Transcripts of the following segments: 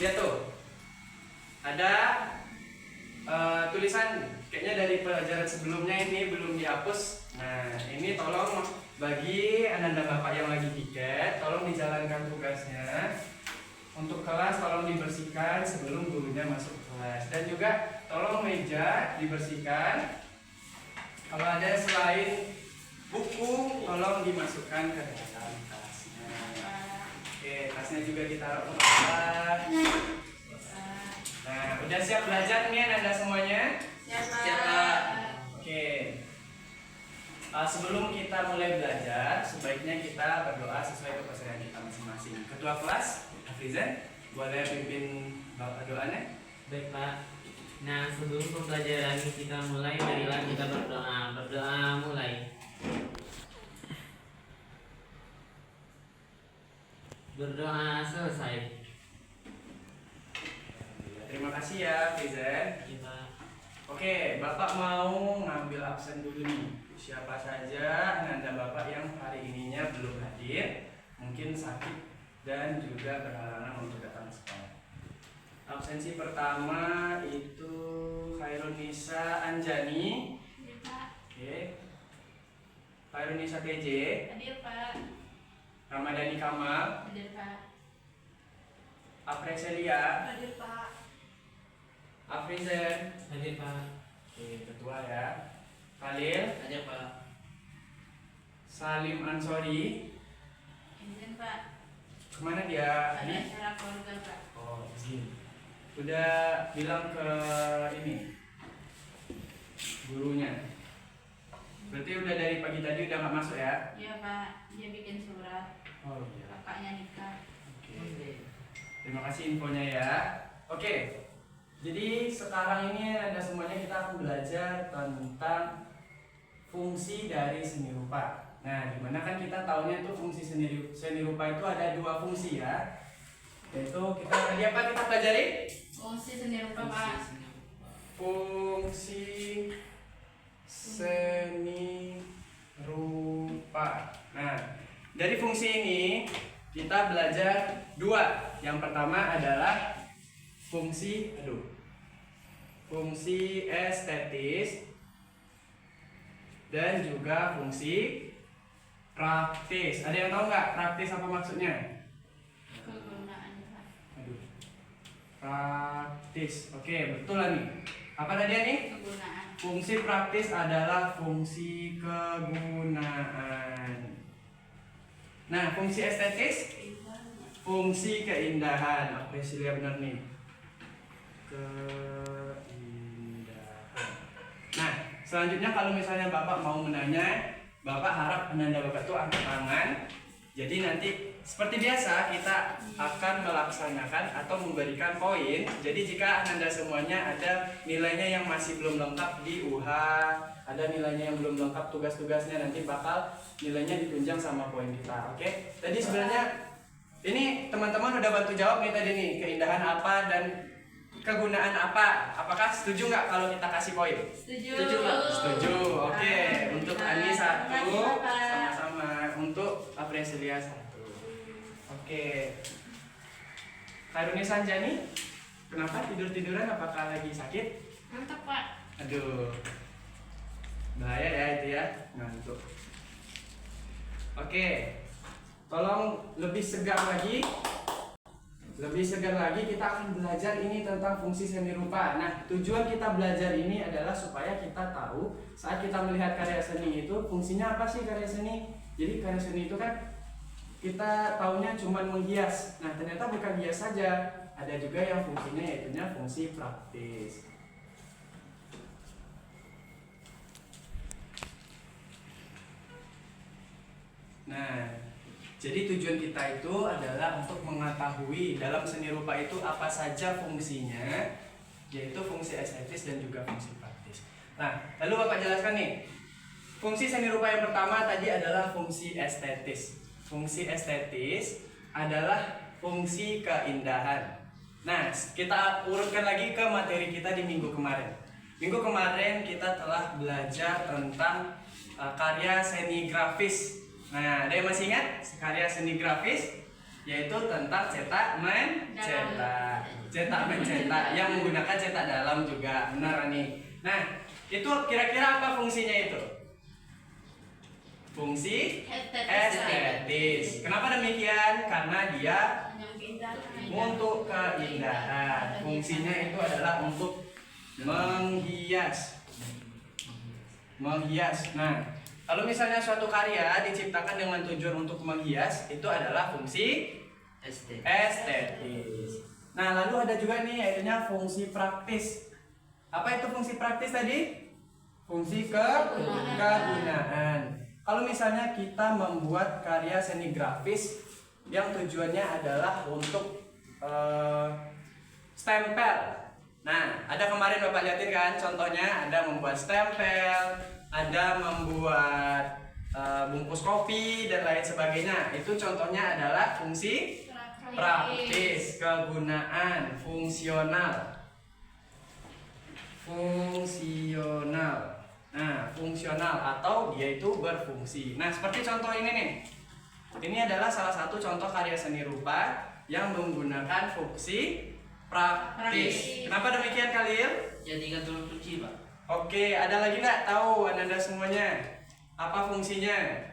Lihat tuh, ada tulisan kayaknya dari pelajaran sebelumnya ini belum dihapus. Nah, ini tolong bagi ananda bapak yang lagi piket, tolong dijalankan tugasnya. Untuk kelas tolong dibersihkan sebelum gurunya masuk kelas. Dan juga tolong meja dibersihkan. Kalau ada selain buku, tolong dimasukkan ke dalam tasnya. Oke, tasnya juga ditaruh ke bawah. Nah, udah siap belajar nih Anda semuanya? Siap, Pak. Oke. Sebelum kita mulai belajar, sebaiknya kita berdoa sesuai kepercayaan kita masing-masing. Ketua kelas, Afrizan, boleh pimpin doanya? Baik, Pak. Nah, sebelum pembelajaran kita mulai, marilah kita berdoa. Berdoa mulai. Berdoa selesai. Terima kasih ya, Afrizan. Kita Oke, Bapak mau ngambil absen dulu nih. Siapa saja Anda Bapak yang hari ininya belum hadir, mungkin sakit dan juga berhalangan untuk datang ke sekolah. Absensi pertama itu Khairunisa Anjani. Hadir, Pak. Oke. Khairunisa TJ, Hadir, Pak. Ramadhani Kamal, Hadir, Pak. Apreselia, Hadir, Pak. Afrizan. hadir, Pak. Oke, ketua ya. Khalil, Hadir, Pak. Salim Ansori. Izin, Pak. Kemana dia? Ada Di? acara keluarga, Pak. Oh, izin. Udah bilang ke ini gurunya. Berarti udah dari pagi tadi udah nggak masuk ya? Iya, Pak. Dia bikin surat. Oh iya. Kakaknya nikah. Oke. Terima kasih infonya ya. Oke. Jadi sekarang ini ada semuanya kita akan belajar tentang fungsi dari seni rupa. Nah, dimana kan kita tahunya itu fungsi seni rupa itu ada dua fungsi ya. Yaitu kita tadi apa kita pelajari? Fungsi seni rupa, Pak. Fungsi seni rupa. Nah, dari fungsi ini kita belajar dua. Yang pertama adalah fungsi estetis dan juga fungsi praktis. Ada yang tahu nggak praktis apa maksudnya? Kegunaannya, Pak. Praktis. Oke, betul lah nih. Apa tadi nih? Kegunaan. Fungsi praktis adalah fungsi kegunaan. Nah, fungsi estetis, fungsi keindahan. Apresilia benar nih. Keindahan. Nah, selanjutnya kalau misalnya Bapak mau menanya, Bapak harap penanda Bapak itu angkat tangan. Jadi nanti seperti biasa kita akan melaksanakan atau memberikan poin. Jadi jika Anda semuanya ada nilainya yang masih belum lengkap di UH, ada nilainya yang belum lengkap tugas-tugasnya, nanti bakal nilainya ditunjang sama poin kita. Oke? Tadi sebenarnya ini teman-teman udah bantu jawab nih tadi nih, keindahan apa dan kegunaan apa. Apakah setuju nggak kalau kita kasih poin? Setuju. Setuju, Pak. Setuju. Oke. Untuk Ani satu, Terima kasih, Bapak. sama-sama. Untuk Apreselia satu. Oke. Khairunisa Anjani, kenapa tidur-tiduran? Apakah lagi sakit? Mantap, Pak. Aduh, bahaya ya itu ya, ngantuk. Oke, tolong lebih segar lagi. Lebih segar lagi kita akan belajar ini tentang fungsi seni rupa. Nah, tujuan kita belajar ini adalah supaya kita tahu saat kita melihat karya seni itu fungsinya apa sih karya seni. Jadi karya seni itu kan kita taunya cuma menghias. Nah, ternyata bukan hias saja. Ada juga yang fungsinya yaitu fungsi praktis. Nah, jadi tujuan kita itu adalah untuk mengetahui dalam seni rupa itu apa saja fungsinya, yaitu fungsi estetis dan juga fungsi praktis. Nah, lalu Bapak jelaskan nih, fungsi seni rupa yang pertama tadi adalah fungsi estetis. Fungsi estetis adalah fungsi keindahan. Nah, kita urutkan lagi ke materi kita di minggu kemarin. Minggu kemarin kita telah belajar tentang karya seni grafis. Nah, ada yang masih ingat karya seni grafis? Yaitu tentang cetak mencetak. cetak mencetak yang menggunakan cetak dalam juga. Benar nih. Nah, itu kira-kira apa fungsinya itu? Fungsi estetis. Kenapa demikian? Karena dia untuk keindahan. Fungsinya itu adalah untuk menghias. Menghias. Nah, kalau misalnya suatu karya diciptakan dengan tujuan untuk menghias, itu adalah fungsi estetis. Nah, lalu ada juga nih yaitunya fungsi praktis. Apa itu fungsi praktis tadi? Fungsi kegunaan. Kalau misalnya kita membuat karya seni grafis yang tujuannya adalah untuk stempel. Nah, ada kemarin Bapak lihatin kan contohnya, ada membuat stempel, ada membuat bungkus kopi dan lain sebagainya. Itu contohnya adalah fungsi praktis, kegunaan, fungsional. Fungsional. Nah, fungsional atau dia itu berfungsi. Nah, seperti contoh ini nih. Ini adalah salah satu contoh karya seni rupa yang menggunakan fungsi praktis. Kenapa demikian Khalil? Jadi gantungan kunci, Pak. Oke, ada lagi nggak tahu Anda semuanya? Apa fungsinya?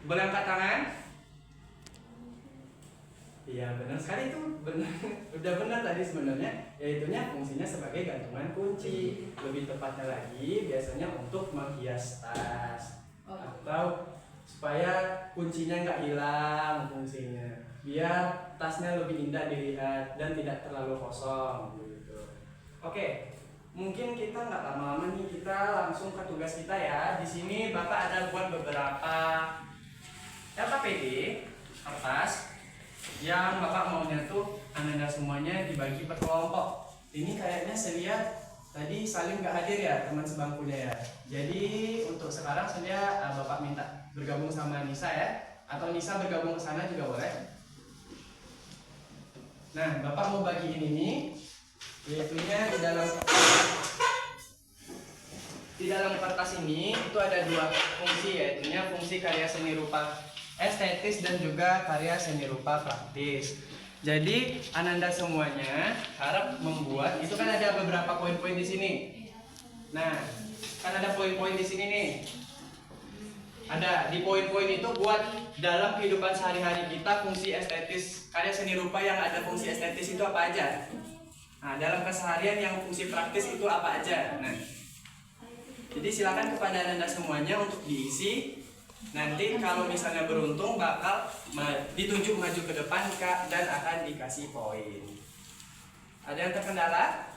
Boleh angkat tangan? Iya, benar sekali itu. Benar. Udah benar tadi sebenarnya. Yaitunya fungsinya sebagai gantungan kunci. Lebih tepatnya lagi biasanya untuk menghias tas. Atau supaya kuncinya nggak hilang fungsinya. Biar tasnya lebih indah dilihat dan tidak terlalu kosong gitu. Oke. Mungkin kita nggak lama-lama nih, kita langsung ke tugas kita ya. Di sini Bapak ada buat beberapa LKPD kertas yang Bapak maunya tuh Anda semuanya dibagi per kelompok. Ini kayaknya saya lihat tadi Salim nggak hadir ya, teman sebangkunya ya. Jadi untuk sekarang saya Bapak minta bergabung sama Nisa ya, atau Nisa bergabung ke sana juga boleh. Nah, Bapak mau bagiin ini, yaitunya di dalam kertas ini itu ada dua fungsi, yaitunya fungsi karya seni rupa estetis dan juga karya seni rupa praktis. Jadi Ananda semuanya harap membuat, itu kan ada beberapa poin-poin di sini. Nah, kan ada poin-poin di sini nih. Ada di poin-poin itu buat dalam kehidupan sehari-hari kita fungsi estetis karya seni rupa yang ada fungsi estetis itu apa aja. Nah, dalam keseharian yang fungsi praktis itu apa aja. Nah, jadi silakan kepada Anda semuanya untuk diisi. Nanti kalau misalnya beruntung bakal ditunjuk maju ke depan Kak, dan akan dikasih poin. Ada yang terkendala?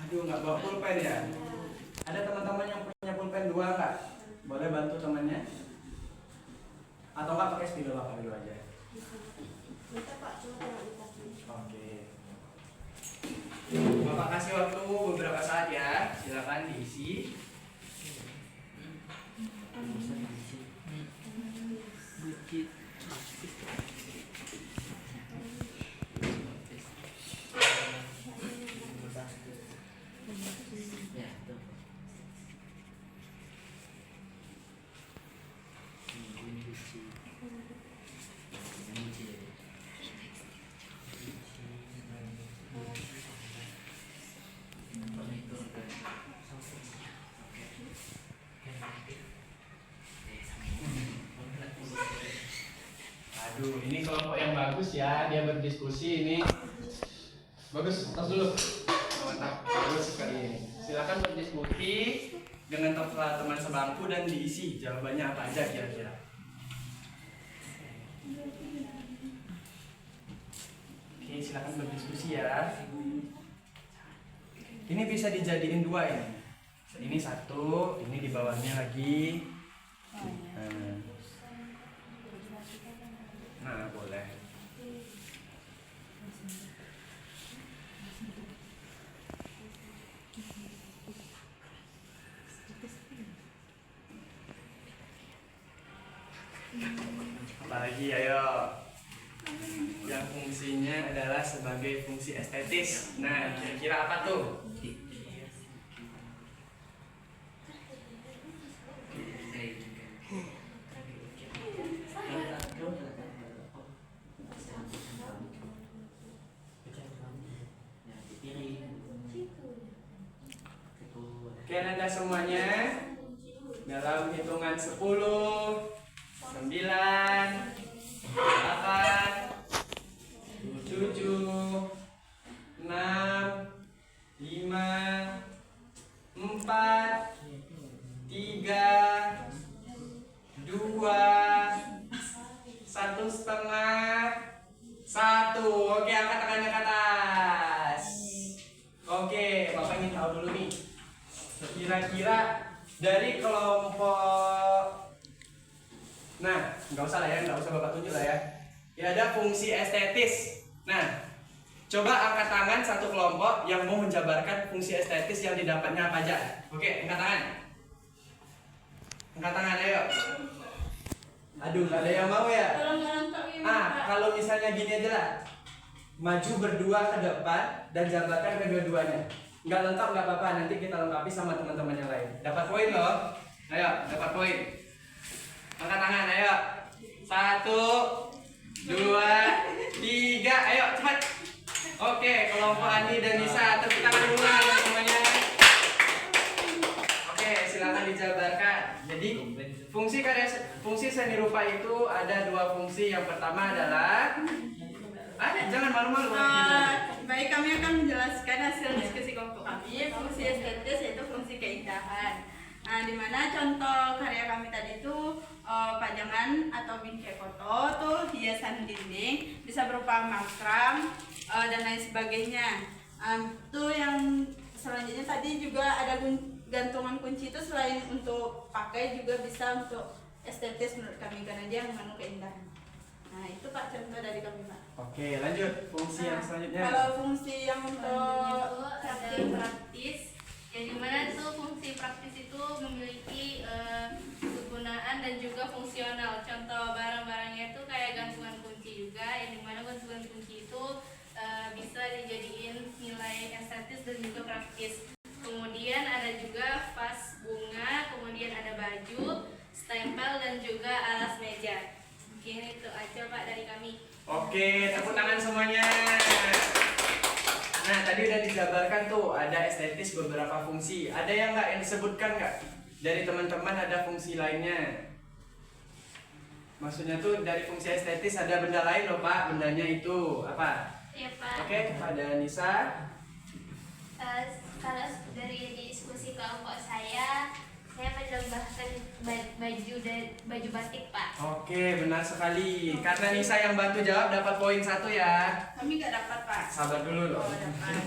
Aduh, nggak bawa pulpen ya? Ada teman-teman yang punya pulpen 2 nggak? Boleh bantu temannya? Atau nggak pakai spidol Bapak dulu aja? Oke. Bapak kasih waktu beberapa saat ya. Silakan diisi. Aduh, ini kelompok yang bagus ya, dia berdiskusi ini. Bagus, tos dulu. Mantap, bagus sekali ini. Silakan berdiskusi dengan teman sebangku dan diisi jawabannya apa aja kira-kira. Oke, silakan berdiskusi ya. Ini bisa dijadiin 2 ini. Ini 1, ini di bawahnya lagi. Nah, boleh. Apalagi ayo. Yang fungsinya adalah sebagai fungsi estetis. Nah, kira-kira apa tuh? Anda semuanya dalam hitungan 10, 9, 8, 7, 6, 5, 4, 3, 2, 1,5, 1. Oke, angkat tangannya ke atas. Oke, Bapak ingin tahu dulu nih, kira-kira dari kelompok, nah nggak usah lah ya, nggak usah Bapak tunjuk lah ya. Ya ada fungsi estetis. Nah, coba angkat tangan satu kelompok yang mau menjabarkan fungsi estetis yang didapatnya apa aja. Oke, angkat tangan. Angkat tangan, ayo. Aduh, nggak ada yang mau ya. Kalau nggak lengkap gimana, Pak? Kalau misalnya gini aja lah, maju berdua ke depan dan jabarkan kedua-duanya. Nggak lengkap nggak apa-apa, nanti kita lengkapi sama teman-teman yang lain. Dapat poin loh. Ayo, dapat poin. Angkat tangan, ayo. 1, 2, 3, ayo cepat. Oke, kelompok Ani dan Nisa, tepuk tangan dulu ya semuanya. Oke, silakan dijabarkan. Jadi fungsi seni rupa itu ada 2 fungsi. Yang pertama adalah jangan malu-malu. Baik, kami akan menjelaskan hasil diskusi kelompok kami. Fungsi estetis yaitu fungsi keindahan. Nah, di mana contoh karya kami tadi itu pajangan atau bingkai foto, tuh hiasan dinding, bisa berupa makram dan lain sebagainya. Tuh yang selanjutnya tadi juga ada gantungan kunci, itu selain untuk pakai juga bisa untuk estetis menurut kami karena dia mengandung keindahan. Nah, itu Pak contoh dari kami, Pak. Oke, lanjut fungsi yang selanjutnya. Kalau fungsi yang untuk ada praktis, yang dimana tuh fungsi praktis itu memiliki kegunaan dan juga fungsional. Contoh barang-barangnya itu kayak gantungan kunci juga, yang dimana gantungan kunci itu bisa dijadiin nilai estetis dan juga praktis. Kemudian ada juga vas bunga, kemudian ada baju, stempel dan juga alas meja. Mungkin itu aja Pak dari kami. Oke, tepuk tangan semuanya. Nah, tadi udah dijabarkan tuh ada estetis beberapa fungsi. Ada yang nggak yang disebutkan nggak? Dari teman-teman ada fungsi lainnya. Maksudnya tuh dari fungsi estetis ada benda lain loh Pak. Bendanya itu apa? Iya Pak. Oke, kepada Nisa. Kalau dari diskusi kelompok saya menambahkan baju batik Pak. Oke, benar sekali. Karena Nisa yang bantu jawab dapat poin 1 ya. kami nggak dapat, Pak. Sabar dulu loh. Oh, dapat.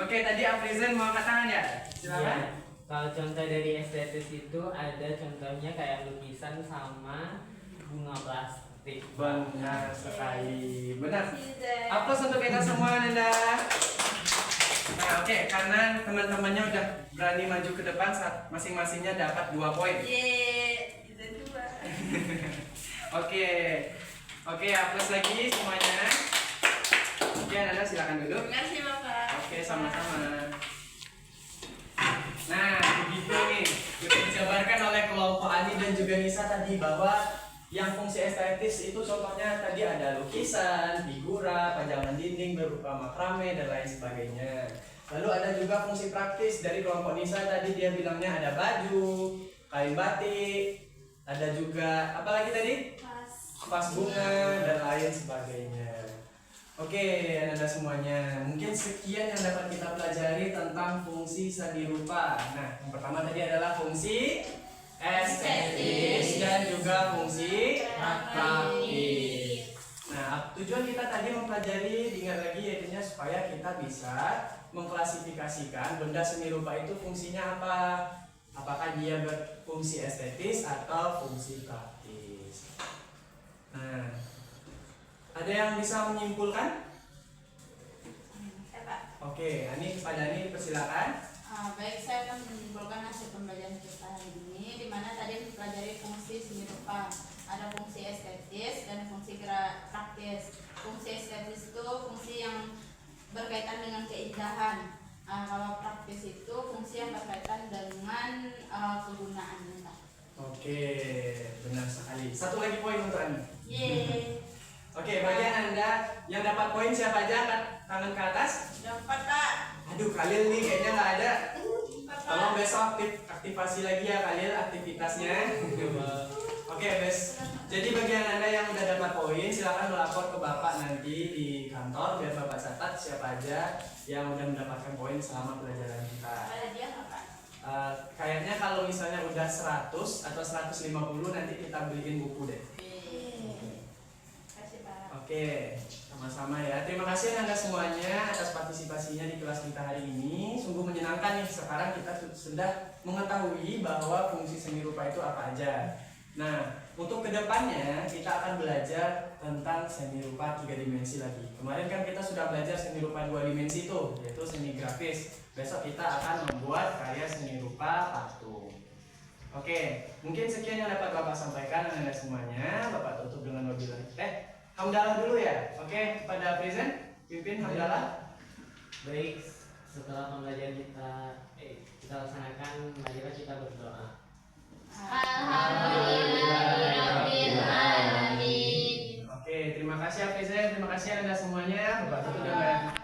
Oke, tadi Afrizan mau angkat tangan ya? Silakan. Ya, kalau contoh dari estetis itu ada contohnya kayak lukisan sama bunga plastik. Benar sekali. Benar. Season. Aplaus untuk kita semua, Nanda. Nah, oke, karena teman-temannya udah berani maju ke depan, masing-masingnya dapat 2 poin. Yeay, season 2. Oke, aplaus lagi semuanya. Oke, Nanda silakan duduk. Terima kasih, Bapak. Oke, sama-sama. Nah, begitu nih, sudah dijabarkan oleh kelompok Ani dan juga Nisa tadi bahwa yang fungsi estetis itu contohnya tadi ada lukisan, figura, pajangan dinding berupa makrame dan lain sebagainya. Lalu ada juga fungsi praktis dari kelompok Nisa tadi, dia bilangnya ada baju, kain batik, ada juga apa lagi tadi? Vas bunga dan lain sebagainya. Oke, Anda semuanya, mungkin sekian yang dapat kita pelajari tentang fungsi seni rupa. Nah, yang pertama tadi adalah fungsi estetis dan juga fungsi praktis. Nah, tujuan kita tadi mempelajari, diingat lagi yaitu supaya kita bisa mengklasifikasikan benda seni rupa itu fungsinya apa. Apakah dia berfungsi estetis atau fungsi praktis. Nah, ada yang bisa menyimpulkan? Ya, Pak. Oke, Ani, kepada Ani persilakan. Baik, saya akan menyimpulkan hasil pembelajaran kita hari ini, di mana tadi mempelajari fungsi seni rupa. Ada fungsi estetis dan fungsi praktis. Fungsi estetis itu fungsi yang berkaitan dengan keindahan. Kalau praktis itu fungsi yang berkaitan dengan kegunaannya. Oke, benar sekali. Satu lagi poin untuk Ani. Yeay. Oke, bagian Anda yang dapat poin siapa aja? Angkat tangan ke atas. Dapat, Kak. Aduh, kalian nih kayaknya nggak ada. Tolong besok aktivasi lagi ya kalian aktivitasnya. Oke, bes. Jadi bagi Anda yang udah dapat poin, silakan melapor ke Bapak nanti di kantor biar Bapak catat siapa aja yang udah mendapatkan poin selama pelajaran kita. Ada dia nggak, Pak? Kayaknya kalau misalnya udah 100 atau 150 nanti kita beliin buku deh. Kasih Pak. Oke, sama-sama ya. Terima kasih Anda semuanya atas partisipasinya di kelas kita hari ini. Sungguh menyenangkan nih. Sekarang kita sudah mengetahui bahwa fungsi seni rupa itu apa aja. Nah, untuk kedepannya kita akan belajar tentang seni rupa 3 dimensi lagi. Kemarin kan kita sudah belajar seni rupa 2 dimensi itu, yaitu seni grafis. Besok kita akan membuat karya seni rupa patung. Oke, mungkin sekian yang dapat Bapak sampaikan Anda semuanya. Bapak tutup dengan wabillahi hamdalah dulu ya. Oke, kepada present, pimpin hamdalah. Baik, setelah pembelajaran kita laksanakan, marilah kita berdoa. Alhamdulillahirabbil alamin. Oke, terima kasih ya present, terima kasih Anda semuanya. Bapak tutup dengan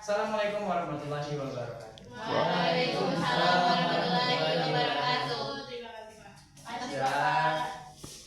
Assalamualaikum warahmatullahi wabarakatuh. Waalaikumsalam warahmatullahi wabarakatuh. Terima kasih, Pak. Ya.